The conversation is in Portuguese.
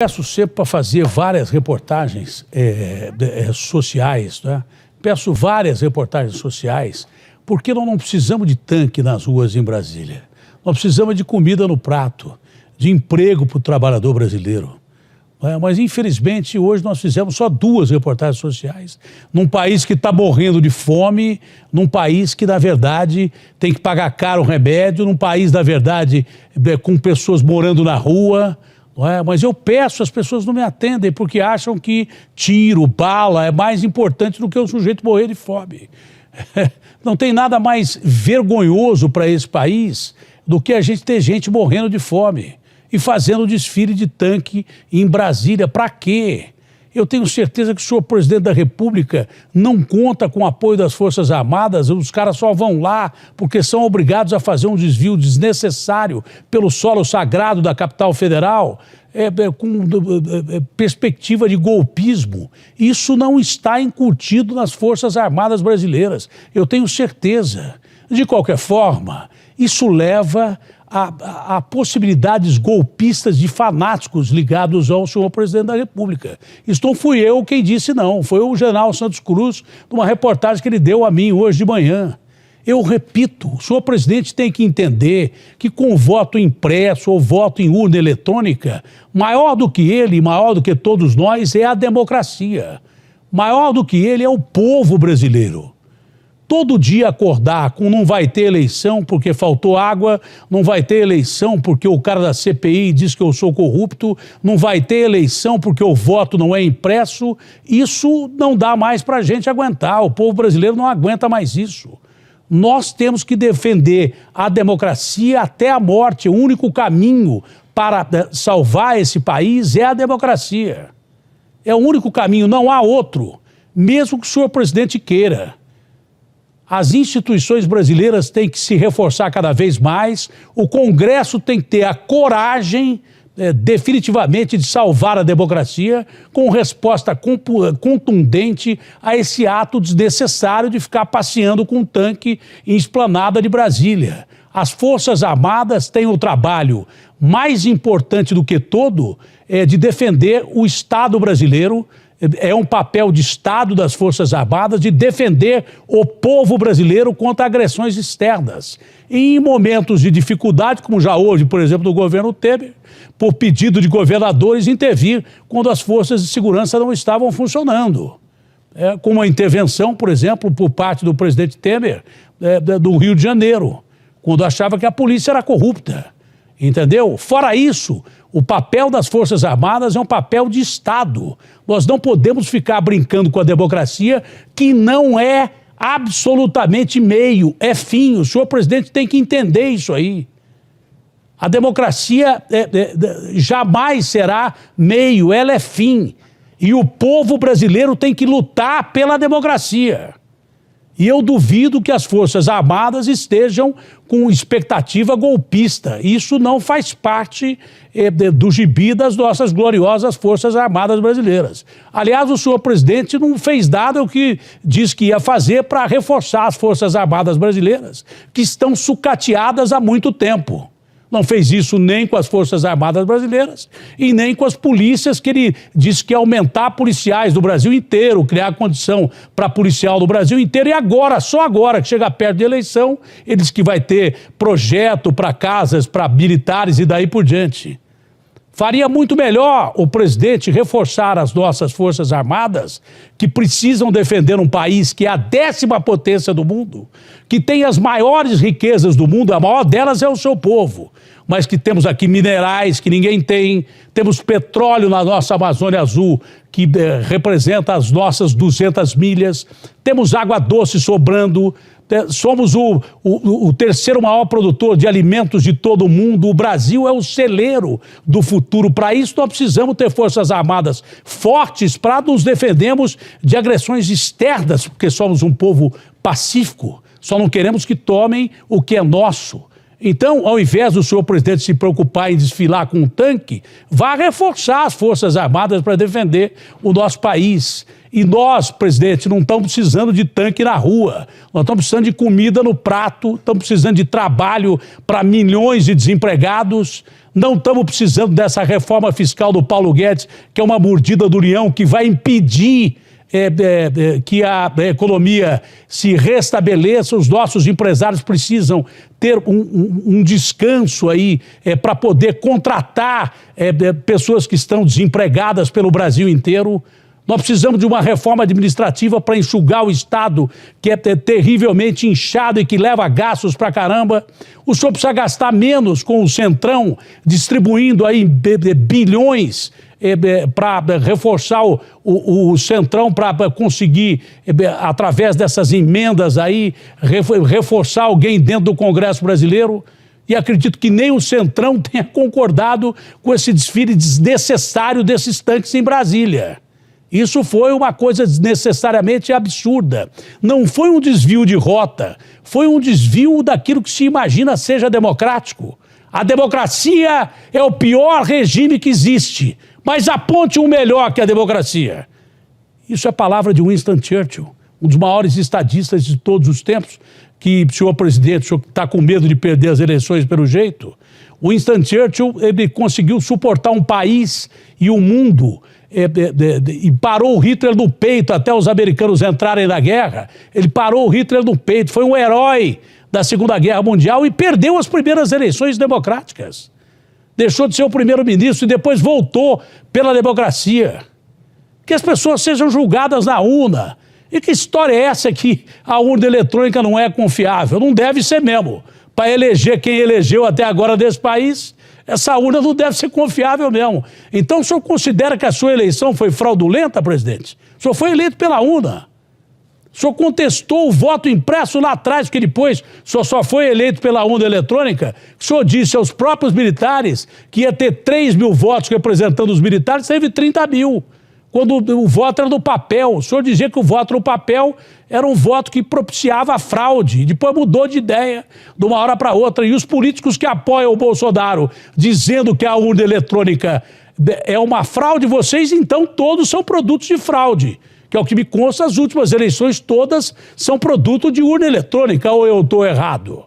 Peço sempre para fazer várias reportagens sociais, né? Peço várias reportagens sociais, porque nós não precisamos de tanque nas ruas em Brasília. Nós precisamos de comida no prato, de emprego para o trabalhador brasileiro. Mas, infelizmente, hoje nós fizemos só 2 reportagens sociais, num país que está morrendo de fome, num país que, na verdade, tem que pagar caro o remédio, num país, na verdade, com pessoas morando na rua. Mas eu peço, as pessoas não me atendem porque acham que tiro, bala é mais importante do que o sujeito morrer de fome. Não tem nada mais vergonhoso para esse país do que a gente ter gente morrendo de fome e fazendo desfile de tanque em Brasília. Para quê? Eu tenho certeza que o senhor presidente da República não conta com o apoio das Forças Armadas, os caras só vão lá porque são obrigados a fazer um desvio desnecessário pelo solo sagrado da capital federal, com perspectiva de golpismo. Isso não está incutido nas Forças Armadas brasileiras, eu tenho certeza. De qualquer forma, isso leva a possibilidades golpistas de fanáticos ligados ao senhor presidente da República. Isso não fui eu quem disse, não. Foi o general Santos Cruz, numa reportagem que ele deu a mim hoje de manhã. Eu repito, o senhor presidente tem que entender que com voto impresso ou voto em urna eletrônica, maior do que ele, maior do que todos nós, é a democracia. Maior do que ele é o povo brasileiro. Todo dia acordar com não vai ter eleição porque faltou água, não vai ter eleição porque o cara da CPI diz que eu sou corrupto, não vai ter eleição porque o voto não é impresso, isso não dá mais para a gente aguentar. O povo brasileiro não aguenta mais isso. Nós temos que defender a democracia até a morte. O único caminho para salvar esse país é a democracia. É o único caminho, não há outro, mesmo que o senhor presidente queira. As instituições brasileiras têm que se reforçar cada vez mais, o Congresso tem que ter a coragem, definitivamente, de salvar a democracia com resposta contundente a esse ato desnecessário de ficar passeando com um tanque em esplanada de Brasília. As Forças Armadas têm o trabalho mais importante do que todo, de defender o Estado brasileiro. É um papel de Estado das Forças Armadas de defender o povo brasileiro contra agressões externas. E em momentos de dificuldade, como já hoje, por exemplo, do governo Temer, por pedido de governadores, intervir quando as forças de segurança não estavam funcionando. Com uma intervenção, por exemplo, por parte do presidente Temer, do Rio de Janeiro, quando achava que a polícia era corrupta. Entendeu? Fora isso, o papel das Forças Armadas é um papel de Estado. Nós não podemos ficar brincando com a democracia, que não é absolutamente meio, é fim. O senhor presidente tem que entender isso aí. A democracia jamais será meio, ela é fim. E o povo brasileiro tem que lutar pela democracia. E eu duvido que as Forças Armadas estejam com expectativa golpista. Isso não faz parte do gibi das nossas gloriosas Forças Armadas brasileiras. Aliás, o senhor presidente não fez nada o que disse que ia fazer para reforçar as Forças Armadas brasileiras, que estão sucateadas há muito tempo. Não fez isso nem com as Forças Armadas brasileiras e nem com as polícias, que ele disse que ia aumentar policiais do Brasil inteiro, criar condição para policial do Brasil inteiro. E agora, só agora que chega perto de eleição, ele diz que vai ter projeto para casas, para militares e daí por diante. Faria muito melhor o presidente reforçar as nossas Forças Armadas, que precisam defender um país que é a 10ª potência do mundo, que tem as maiores riquezas do mundo, a maior delas é o seu povo, mas que temos aqui minerais que ninguém tem, temos petróleo na nossa Amazônia Azul, que representa as nossas 200 milhas, temos água doce sobrando, somos o 3º maior produtor de alimentos de todo o mundo. O Brasil é o celeiro do futuro. Para isso, nós precisamos ter Forças Armadas fortes para nos defendermos de agressões externas, porque somos um povo pacífico. Só não queremos que tomem o que é nosso. Então, ao invés do senhor presidente se preocupar em desfilar com um tanque, vá reforçar as Forças Armadas para defender o nosso país. E nós, presidente, não estamos precisando de tanque na rua. Nós estamos precisando de comida no prato, estamos precisando de trabalho para milhões de desempregados. Não estamos precisando dessa reforma fiscal do Paulo Guedes, que é uma mordida do leão que vai impedir que a economia se restabeleça. Os nossos empresários precisam ter um descanso aí para poder contratar pessoas que estão desempregadas pelo Brasil inteiro. Nós precisamos de uma reforma administrativa para enxugar o Estado, que é terrivelmente inchado e que leva gastos pra caramba. O senhor precisa gastar menos com o Centrão, distribuindo aí bilhões para reforçar o Centrão, para conseguir, através dessas emendas aí, reforçar alguém dentro do Congresso brasileiro. E acredito que nem o Centrão tenha concordado com esse desfile desnecessário desses tanques em Brasília. Isso foi uma coisa desnecessariamente absurda. Não foi um desvio de rota, foi um desvio daquilo que se imagina seja democrático. A democracia é o pior regime que existe, mas aponte um melhor que a democracia. Isso é palavra de Winston Churchill, um dos maiores estadistas de todos os tempos, que, senhor presidente, o senhor está com medo de perder as eleições pelo jeito. Winston Churchill, ele conseguiu suportar um país e um mundo e parou o Hitler no peito até os americanos entrarem na guerra. Ele parou o Hitler no peito, foi um herói da Segunda Guerra Mundial e perdeu as primeiras eleições democráticas. Deixou de ser o primeiro-ministro e depois voltou pela democracia. Que as pessoas sejam julgadas na urna. E que história é essa que a urna eletrônica não é confiável? Não deve ser mesmo. Para eleger quem elegeu até agora desse país, essa urna não deve ser confiável mesmo. Então o senhor considera que a sua eleição foi fraudulenta, presidente? O senhor foi eleito pela urna. O senhor contestou o voto impresso lá atrás, que depois o senhor só foi eleito pela urna eletrônica. O senhor disse aos próprios militares que ia ter 3 mil votos representando os militares, teve 30 mil. Quando o voto era no papel. O senhor dizia que o voto no papel era um voto que propiciava a fraude. Depois mudou de ideia de uma hora para outra. E os políticos que apoiam o Bolsonaro dizendo que a urna eletrônica é uma fraude, vocês então todos são produtos de fraude. Que é o que me consta, as últimas eleições todas são produto de urna eletrônica, ou eu estou errado?